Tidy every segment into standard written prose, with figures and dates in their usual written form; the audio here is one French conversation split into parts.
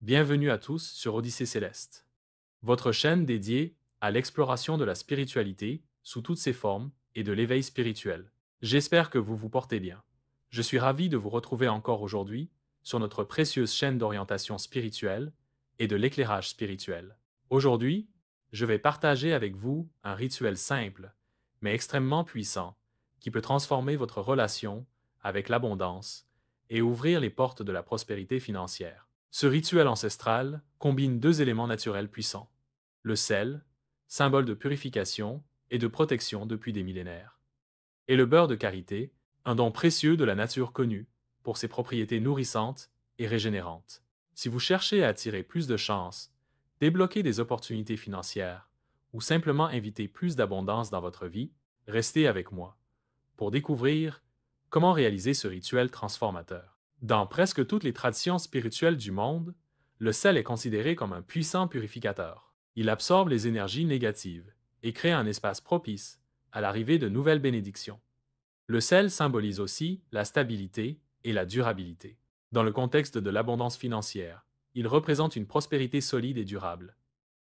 Bienvenue à tous sur Odyssée Céleste, votre chaîne dédiée à l'exploration de la spiritualité sous toutes ses formes et de l'éveil spirituel. J'espère que vous vous portez bien. Je suis ravi de vous retrouver encore aujourd'hui sur notre précieuse chaîne d'orientation spirituelle et de l'éclairage spirituel. Aujourd'hui, je vais partager avec vous un rituel simple, mais extrêmement puissant, qui peut transformer votre relation avec l'abondance et ouvrir les portes de la prospérité financière. Ce rituel ancestral combine deux éléments naturels puissants: le sel, symbole de purification et de protection depuis des millénaires, et le beurre de karité, un don précieux de la nature connue pour ses propriétés nourrissantes et régénérantes. Si vous cherchez à attirer plus de chance, débloquer des opportunités financières ou simplement inviter plus d'abondance dans votre vie, restez avec moi pour découvrir comment réaliser ce rituel transformateur. Dans presque toutes les traditions spirituelles du monde, le sel est considéré comme un puissant purificateur. Il absorbe les énergies négatives et crée un espace propice à l'arrivée de nouvelles bénédictions. Le sel symbolise aussi la stabilité et la durabilité. Dans le contexte de l'abondance financière, il représente une prospérité solide et durable,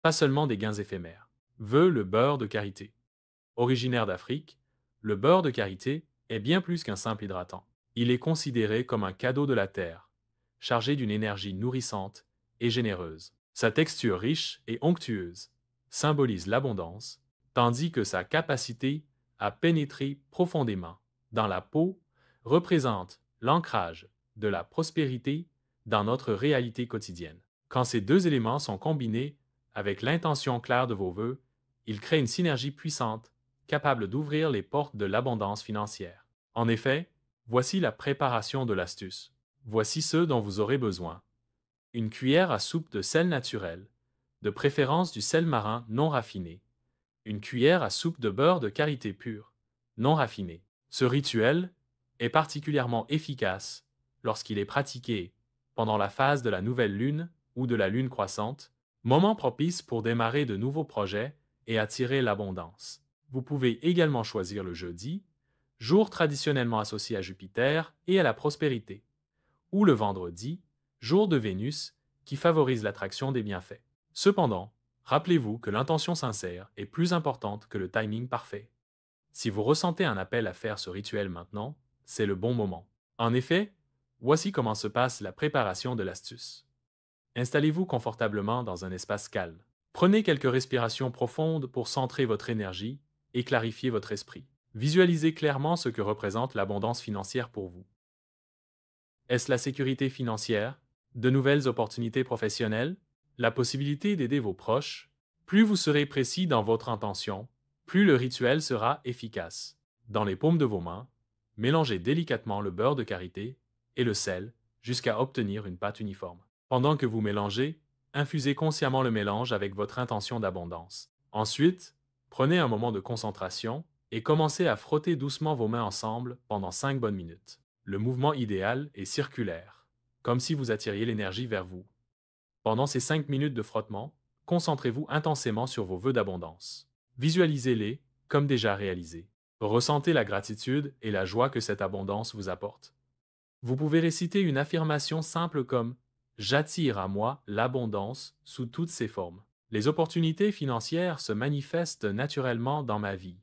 pas seulement des gains éphémères. Veut le beurre de karité. Originaire d'Afrique, le beurre de karité est bien plus qu'un simple hydratant. Il est considéré comme un cadeau de la terre, chargé d'une énergie nourrissante et généreuse. Sa texture riche et onctueuse symbolise l'abondance, tandis que sa capacité à pénétrer profondément dans la peau représente l'ancrage de la prospérité dans notre réalité quotidienne. Quand ces deux éléments sont combinés avec l'intention claire de vos vœux, ils créent une synergie puissante capable d'ouvrir les portes de l'abondance financière. En effet, voici la préparation de l'astuce. Voici ce dont vous aurez besoin: une cuillère à soupe de sel naturel, de préférence du sel marin non raffiné, une cuillère à soupe de beurre de karité pur, non raffiné. Ce rituel est particulièrement efficace lorsqu'il est pratiqué pendant la phase de la nouvelle lune ou de la lune croissante, moment propice pour démarrer de nouveaux projets et attirer l'abondance. Vous pouvez également choisir le jeudi, jour traditionnellement associé à Jupiter et à la prospérité, ou le vendredi, jour de Vénus, qui favorise l'attraction des bienfaits. Cependant, rappelez-vous que l'intention sincère est plus importante que le timing parfait. Si vous ressentez un appel à faire ce rituel maintenant, c'est le bon moment. En effet, voici comment se passe la préparation de l'astuce. Installez-vous confortablement dans un espace calme. Prenez quelques respirations profondes pour centrer votre énergie et clarifier votre esprit. Visualisez clairement ce que représente l'abondance financière pour vous. Est-ce la sécurité financière, de nouvelles opportunités professionnelles, la possibilité d'aider vos proches? Plus vous serez précis dans votre intention, plus le rituel sera efficace. Dans les paumes de vos mains, mélangez délicatement le beurre de karité et le sel jusqu'à obtenir une pâte uniforme. Pendant que vous mélangez, infusez consciemment le mélange avec votre intention d'abondance. Ensuite, prenez un moment de concentration et commencez à frotter doucement vos mains ensemble pendant 5 bonnes minutes. Le mouvement idéal est circulaire, comme si vous attiriez l'énergie vers vous. Pendant ces 5 minutes de frottement, concentrez-vous intensément sur vos vœux d'abondance. Visualisez-les comme déjà réalisés. Ressentez la gratitude et la joie que cette abondance vous apporte. Vous pouvez réciter une affirmation simple comme: j'attire à moi l'abondance sous toutes ses formes. Les opportunités financières se manifestent naturellement dans ma vie.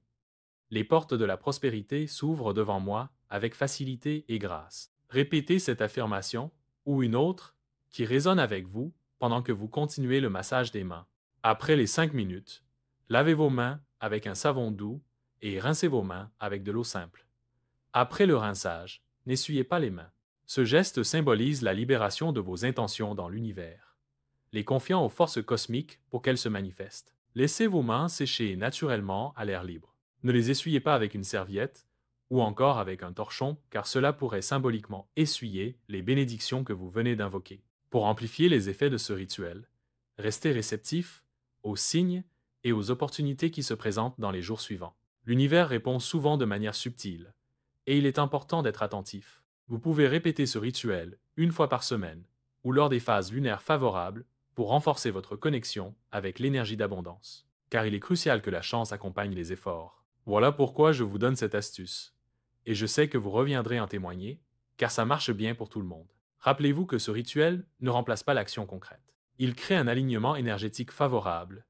Les portes de la prospérité s'ouvrent devant moi avec facilité et grâce. Répétez cette affirmation ou une autre qui résonne avec vous pendant que vous continuez le massage des mains. Après les 5 minutes, lavez vos mains avec un savon doux et rincez vos mains avec de l'eau simple. Après le rinçage, n'essuyez pas les mains. Ce geste symbolise la libération de vos intentions dans l'univers, les confiant aux forces cosmiques pour qu'elles se manifestent. Laissez vos mains sécher naturellement à l'air libre. Ne les essuyez pas avec une serviette ou encore avec un torchon, car cela pourrait symboliquement essuyer les bénédictions que vous venez d'invoquer. Pour amplifier les effets de ce rituel, restez réceptif aux signes et aux opportunités qui se présentent dans les jours suivants. L'univers répond souvent de manière subtile, et il est important d'être attentif. Vous pouvez répéter ce rituel une fois par semaine ou lors des phases lunaires favorables pour renforcer votre connexion avec l'énergie d'abondance, car il est crucial que la chance accompagne les efforts. Voilà pourquoi je vous donne cette astuce, et je sais que vous reviendrez en témoigner, car ça marche bien pour tout le monde. Rappelez-vous que ce rituel ne remplace pas l'action concrète. Il crée un alignement énergétique favorable,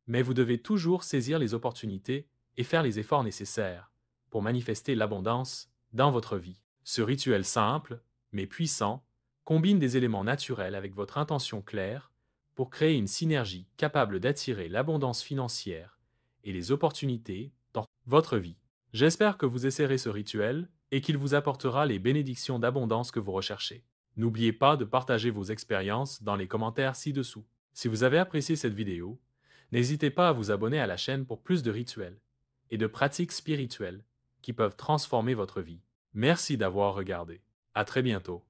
mais vous devez toujours saisir les opportunités et faire les efforts nécessaires pour manifester l'abondance dans votre vie. Ce rituel simple, mais puissant, combine des éléments naturels avec votre intention claire pour créer une synergie capable d'attirer l'abondance financière et les opportunités dans votre vie. J'espère que vous essaierez ce rituel et qu'il vous apportera les bénédictions d'abondance que vous recherchez. N'oubliez pas de partager vos expériences dans les commentaires ci-dessous. Si vous avez apprécié cette vidéo, n'hésitez pas à vous abonner à la chaîne pour plus de rituels et de pratiques spirituelles qui peuvent transformer votre vie. Merci d'avoir regardé. À très bientôt.